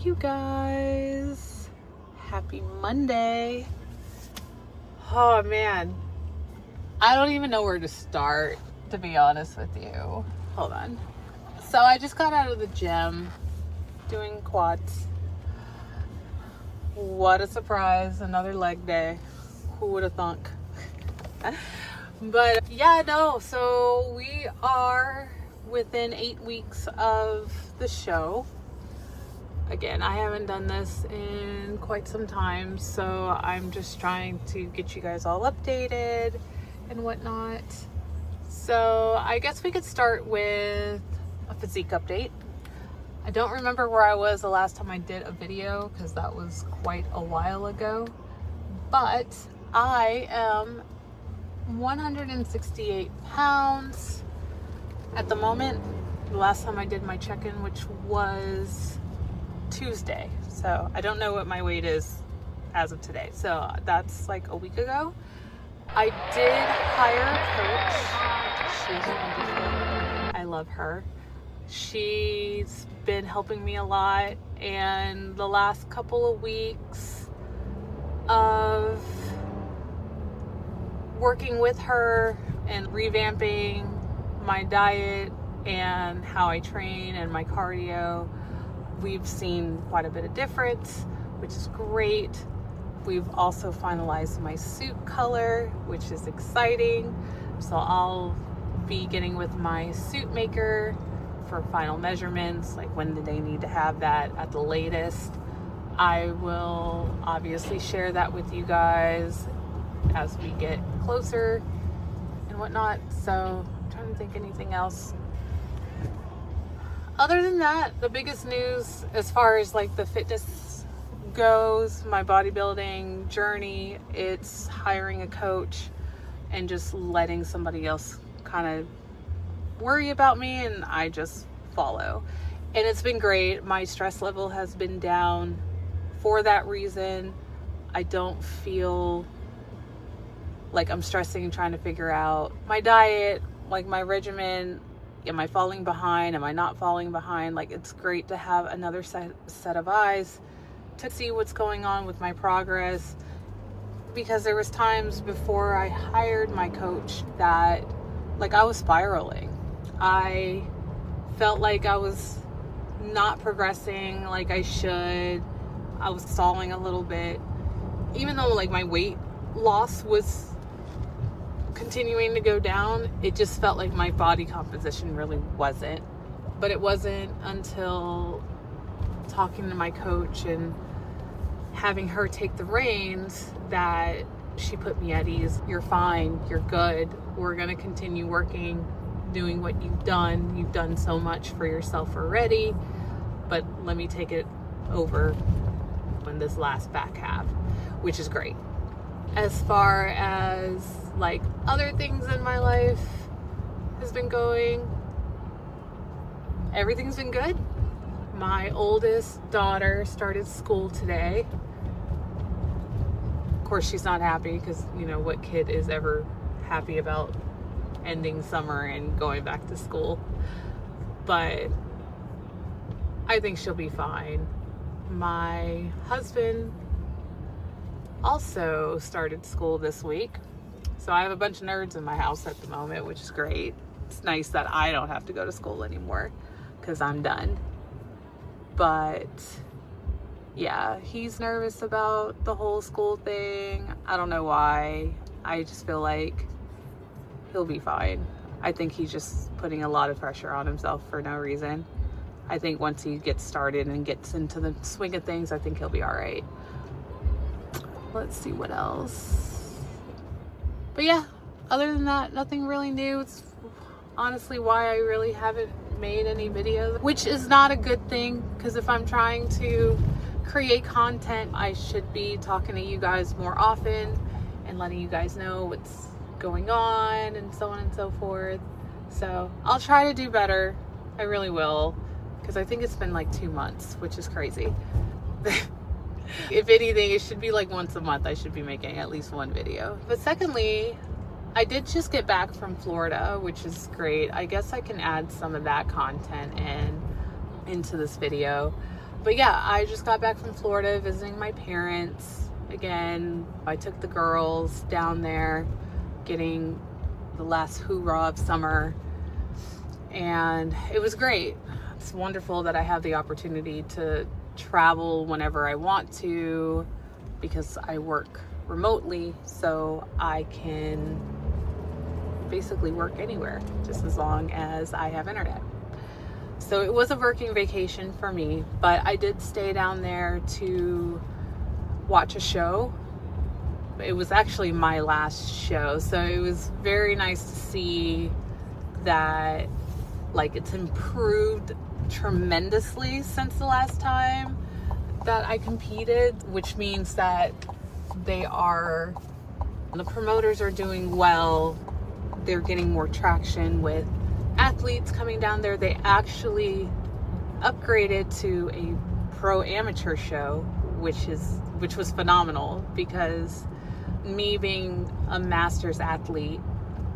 you guys. Happy Monday. Oh man, I don't even know where to start, to be honest with you. Hold on. So I just got out of the gym doing quads. What a surprise, another leg day. Who would have thunk? But yeah, no, so we are within 8 weeks of the show. Again, I haven't done this in quite some time, so I'm just trying to get you guys all updated and whatnot. So I guess we could start with a physique update. I don't remember where I was the last time I did a video because that was quite a while ago, but I am 168 pounds at the moment. The last time I did my check-in, which was Tuesday, so I don't know what my weight is as of today, so that's like a week ago. I did hire a coach. She's wonderful. I love her. She's been helping me a lot, and the last couple of weeks of working with her and revamping my diet and how I train and my cardio, we've seen quite a bit of difference, which is great. We've also finalized my suit color, which is exciting. So I'll be getting with my suit maker for final measurements, like when do they need to have that at the latest. I will obviously share that with you guys as we get closer and whatnot. So I'm trying to think anything else. Other than that, the biggest news as far as like the fitness goes, my bodybuilding journey, it's hiring a coach and just letting somebody else kind of worry about me and I just follow. And it's been great. My stress level has been down for that reason. I don't feel like I'm stressing and trying to figure out my diet, like my regimen. Am I falling behind? Am I not falling behind? Like, it's great to have another set of eyes to see what's going on with my progress, because there was times before I hired my coach that like I was spiraling. I felt like I was not progressing like I should. I was stalling a little bit, even though like my weight loss was continuing to go down. It just felt like my body composition really wasn't. But it wasn't until talking to my coach and having her take the reins that she put me at ease. You're fine, you're good, we're gonna continue working, doing what you've done. You've done so much for yourself already, but let me take it over in this last back half, which is great. As far as like other things in my life has been going, everything's been good. My oldest daughter started school today. Of course, she's not happy because, you know, what kid is ever happy about ending summer and going back to school? But I think she'll be fine. My husband also started school this week. So I have a bunch of nerds in my house at the moment, which is great. It's nice that I don't have to go to school anymore because I'm done. But yeah, he's nervous about the whole school thing. I don't know why. I just feel like he'll be fine. I think he's just putting a lot of pressure on himself for no reason. I think once he gets started and gets into the swing of things, I think he'll be all right. Let's see what else. But yeah, other than that, nothing really new. It's honestly why I really haven't made any videos, which is not a good thing, because if I'm trying to create content, I should be talking to you guys more often and letting you guys know what's going on and so on and so forth. So I'll try to do better. I really will, because I think it's been like 2 months, which is crazy. If anything, it should be like once a month I should be making at least one video. But secondly, I did just get back from Florida, which is great. I guess I can add some of that content into this video. But yeah, I just got back from Florida visiting my parents again. I took the girls down there, getting the last hoorah of summer, and it was great. It's wonderful that I have the opportunity to travel whenever I want to, because I work remotely, so I can basically work anywhere just as long as I have internet. So it was a working vacation for me, but I did stay down there to watch a show. It was actually my last show, so it was very nice to see that like it's improved tremendously since the last time that I competed, which means that the promoters are doing well. They're getting more traction with athletes coming down there. They actually upgraded to a pro amateur show, which was phenomenal, because me being a masters athlete,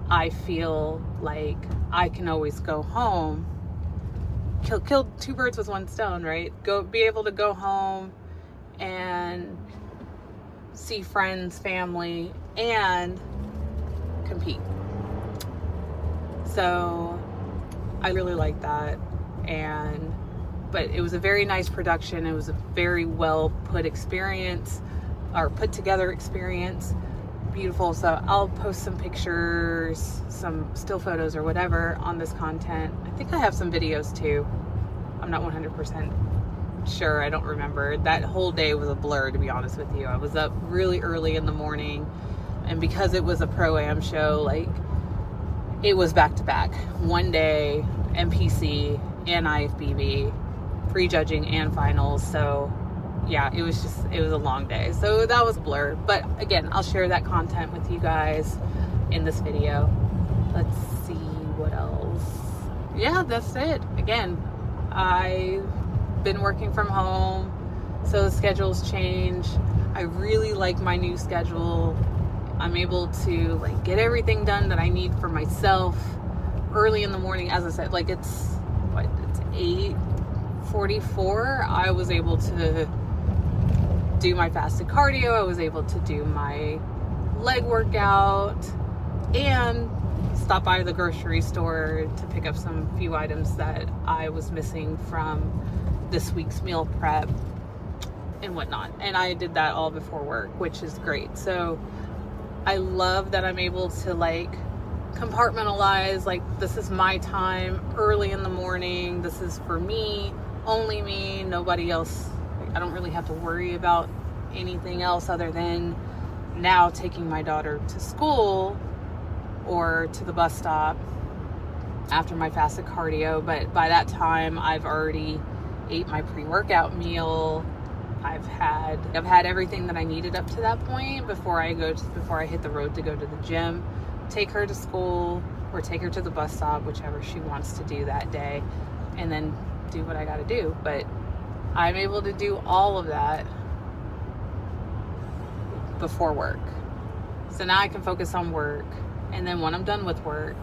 I feel like I can always go home, kill two birds with one stone, right? Be able to go home and see friends, family, and compete. So I really like that. But it was a very nice production. It was a very well put together experience. Beautiful. So I'll post some pictures, some still photos or whatever on this content. I think I have some videos too. I'm not 100% sure. I don't remember. That whole day was a blur, to be honest with you. I was up really early in the morning, and because it was a pro-am show, like, it was back to back. One day, NPC and IFBB, prejudging and finals. So yeah, it was a long day. So that was a blur. But again, I'll share that content with you guys in this video. Let's see what else. Yeah, that's it. Again, I've been working from home, so the schedule's changed. I really like my new schedule. I'm able to like get everything done that I need for myself early in the morning. As I said, like it's 8:44. I was able to do my fasted cardio. I was able to do my leg workout and stop by the grocery store to pick up some few items that I was missing from this week's meal prep and whatnot. And I did that all before work, which is great. So I love that I'm able to like compartmentalize, like, this is my time early in the morning. This is for me, only me, nobody else. Like, I don't really have to worry about anything else other than now taking my daughter to school or to the bus stop after my fasted cardio. But by that time, I've already ate my pre-workout meal. I've had everything that I needed up to that point before I hit the road to go to the gym, take her to school, or take her to the bus stop, whichever she wants to do that day, and then do what I got to do. But I'm able to do all of that before work. So now I can focus on work, and then when I'm done with work,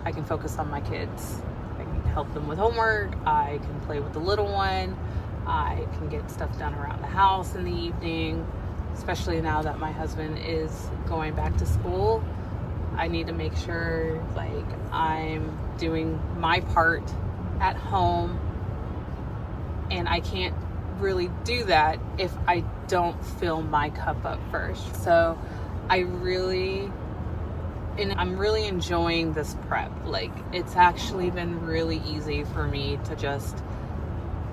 I can focus on my kids. I can help them with homework. I can play with the little one. I can get stuff done around the house in the evening, especially now that my husband is going back to school. I need to make sure like I'm doing my part at home, and I can't really do that if I don't fill my cup up first. So I'm really enjoying this prep. Like, it's actually been really easy for me to just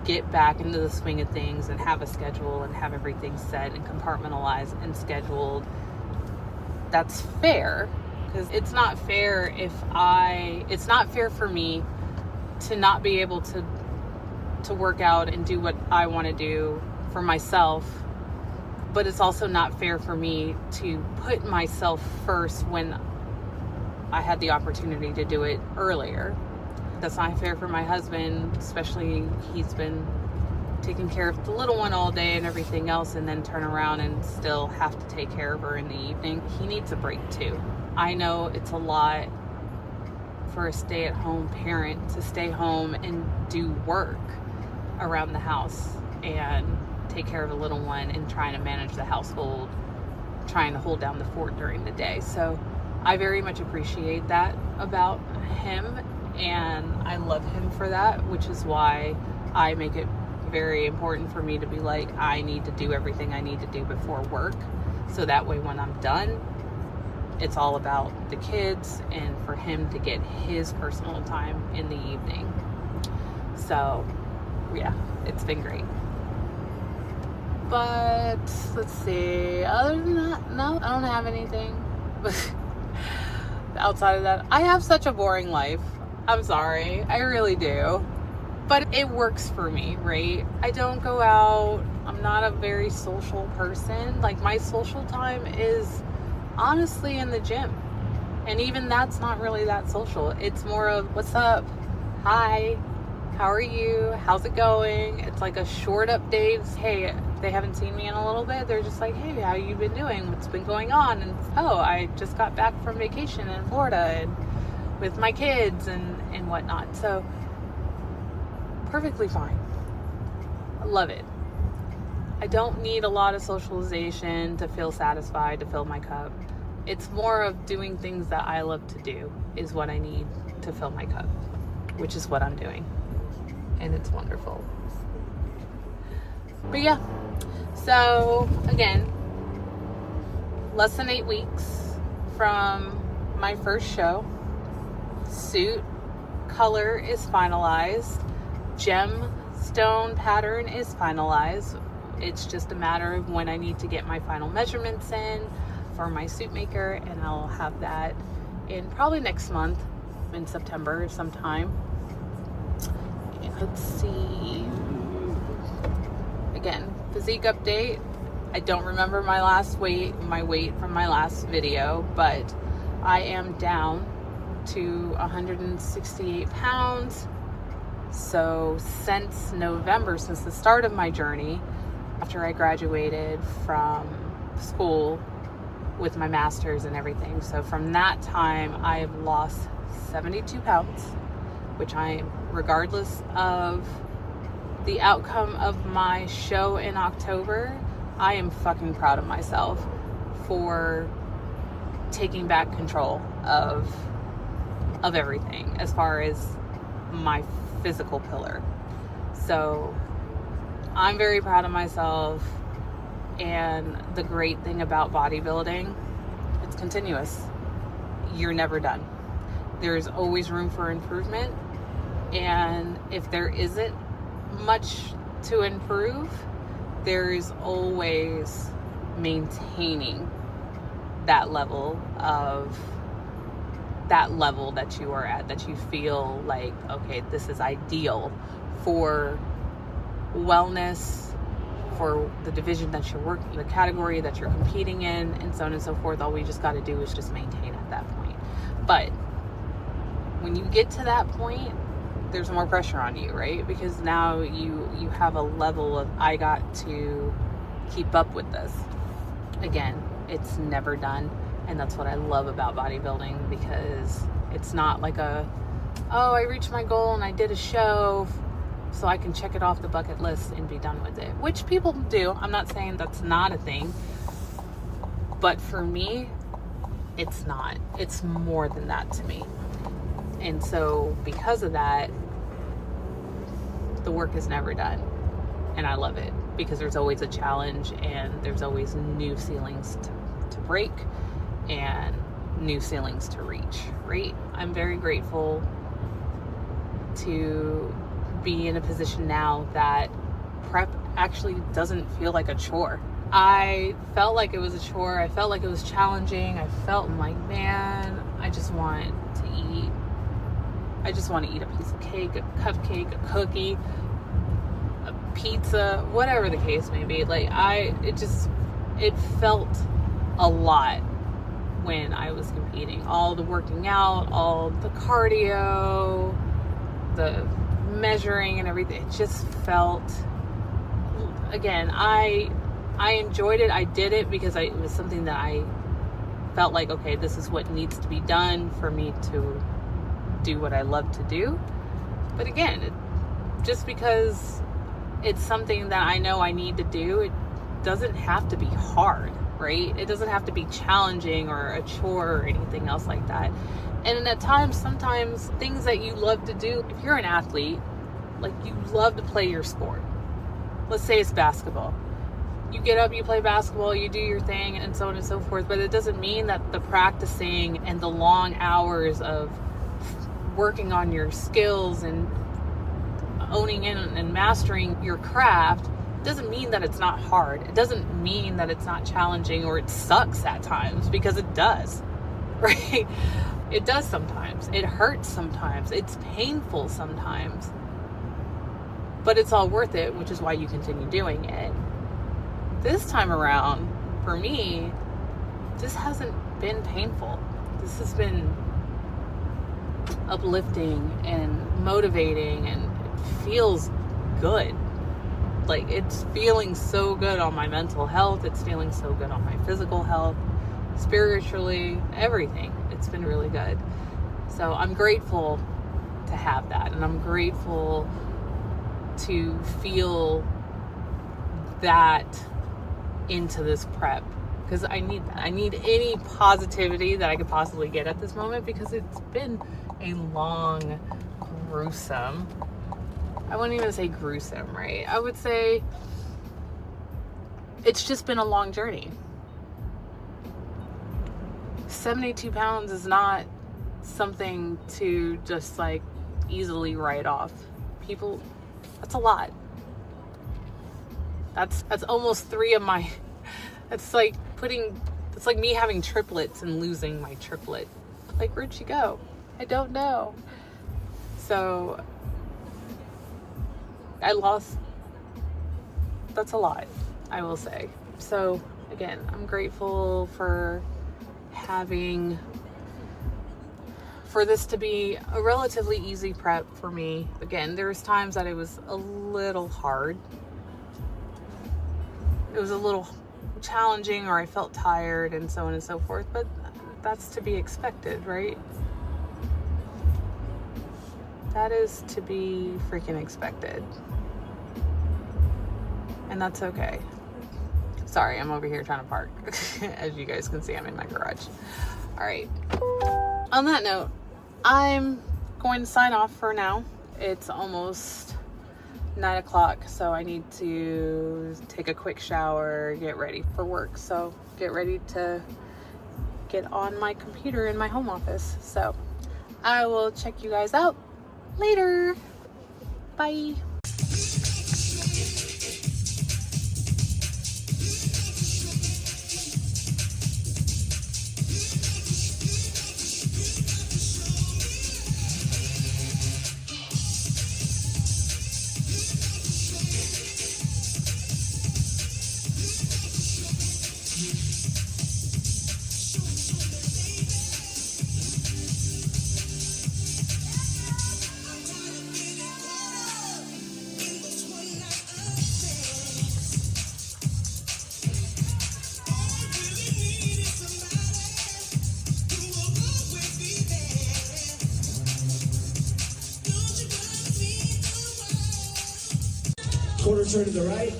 get back into the swing of things and have a schedule and have everything set and compartmentalized and scheduled. That's fair, because it's not fair for me to not be able to work out and do what I want to do for myself. But it's also not fair for me to put myself first when I had the opportunity to do it earlier. That's not fair for my husband, especially he's been taking care of the little one all day and everything else, and then turn around and still have to take care of her in the evening. He needs a break too. I know it's a lot for a stay-at-home parent to stay home and do work around the house. and take care of a little one and trying to manage the household, trying to hold down the fort during the day. So I very much appreciate that about him, and I love him for that, which is why I make it very important for me to be like, I need to do everything I need to do before work, so that way when I'm done, it's all about the kids and for him to get his personal time in the evening. So yeah, it's been great. But let's see, other than that, no, I don't have anything. Outside of that, I have such a boring life. I'm sorry, I really do. But it works for me, right? I don't go out. I'm not a very social person. Like, my social time is honestly in the gym. And even that's not really that social. It's more of, what's up? Hi. How are you? How's it going? It's like a short updates. Hey, they haven't seen me in a little bit. They're just like, hey, how you been doing? What's been going on? And oh, I just got back from vacation in Florida and with my kids and whatnot. So perfectly fine. I love it. I don't need a lot of socialization to feel satisfied, to fill my cup. It's more of doing things that I love to do is what I need to fill my cup, which is what I'm doing. And it's wonderful. But yeah, so again, less than 8 weeks from my first show. Suit color is finalized. Gemstone pattern is finalized. It's just a matter of when I need to get my final measurements in for my suit maker, and I'll have that in probably next month, in September sometime. Let's see. Again, physique update. I don't remember my weight from my last video, but I am down to 168 pounds. So since November, since the start of my journey, after I graduated from school with my master's and everything, so from that time I have lost 72 pounds, which regardless of the outcome of my show in October, I am fucking proud of myself for taking back control of everything as far as my physical pillar. So I'm very proud of myself, and the great thing about bodybuilding, it's continuous. You're never done. There's always room for improvement, and if there isn't much to improve, there's always maintaining that level that you are at, that you feel like, okay, this is ideal for wellness, for the division that you're working, the category that you're competing in, and so on and so forth. All we just got to do is just maintain at that point. But when you get to that point, there's more pressure on you, right? Because now you have a level of, I got to keep up with this. Again, it's never done. And that's what I love about bodybuilding, because it's not like I reached my goal and I did a show so I can check it off the bucket list and be done with it, which people do. I'm not saying that's not a thing, but for me, it's not. It's more than that to me. And so because of that, the work is never done. And I love it, because there's always a challenge, and there's always new ceilings to break and new ceilings to reach, right? I'm very grateful to be in a position now that prep actually doesn't feel like a chore. I felt like it was a chore. I felt like it was challenging. I felt like, man, I just want to eat. I just want to eat a piece of cake, a cupcake, a cookie, a pizza, whatever the case may be. Like, it felt a lot when I was competing. All the working out, all the cardio, the measuring and everything. It just felt, again, I enjoyed it. I did it because it was something that I felt like, okay, this is what needs to be done for me to do what I love to do. But again, just because it's something that I know I need to do. It doesn't have to be hard, right? It doesn't have to be challenging or a chore or anything else like that. And at times, sometimes things that you love to do, if you're an athlete, like you love to play your sport. Let's say it's basketball. You get up, you play basketball, you do your thing, and so on and so forth. But it doesn't mean that the practicing and the long hours of working on your skills and owning in and mastering your craft doesn't mean that it's not hard. It doesn't mean that it's not challenging or it sucks at times, because it does, right? It does sometimes. It hurts sometimes. It's painful sometimes. But it's all worth it, which is why you continue doing it. This time around, for me, this hasn't been painful. This has been uplifting and motivating, and it feels good. Like, it's feeling so good on my mental health. It's feeling so good on my physical health, spiritually, everything. It's been really good. So I'm grateful to have that. And I'm grateful to feel that into this prep, because I need that. I need any positivity that I could possibly get at this moment, because it's been a long, gruesome, I wouldn't even say gruesome, right? I would say it's just been a long journey. 72 pounds is not something to just like easily write off. People, that's a lot. That's almost 3 of my, it's like me having triplets and losing my triplet. Like, where'd she go? I don't know. So I lost, that's a lot, I will say. So again, I'm grateful for this to be a relatively easy prep for me. Again, there was times that it was a little hard. It was a little challenging, or I felt tired and so on and so forth, but that's to be expected, right? That is to be freaking expected. And that's okay. Sorry, I'm over here trying to park. As you guys can see, I'm in my garage. All right. On that note, I'm going to sign off for now. It's almost 9 o'clock, so I need to take a quick shower, get ready for work. So get ready to get on my computer in my home office. So I will check you guys out later. Bye. Quarter turn to the right.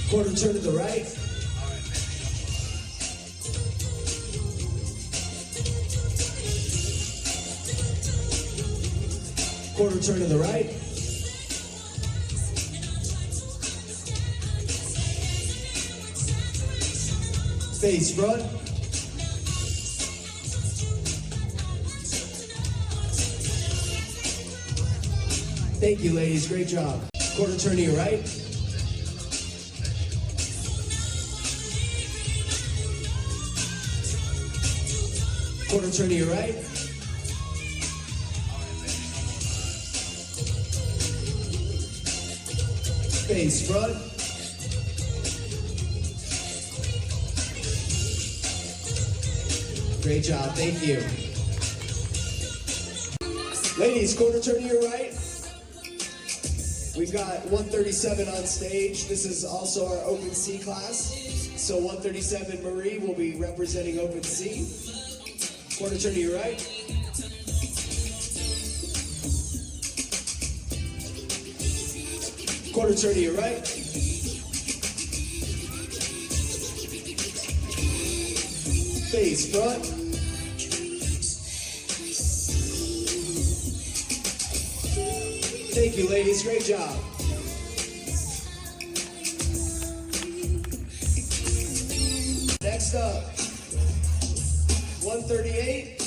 Quarter turn to the right. Quarter turn to the right. Face front. Thank you, ladies. Great job. Quarter turn to your right. Quarter turn to your right. Face front. Great job. Thank you. Ladies, quarter turn to your right. We've got 137 on stage. This is also our Open C class. So 137 Marie will be representing Open C. Quarter turn to your right. Quarter turn to your right. Face front. Thank you, ladies. Great job. Next up, 138.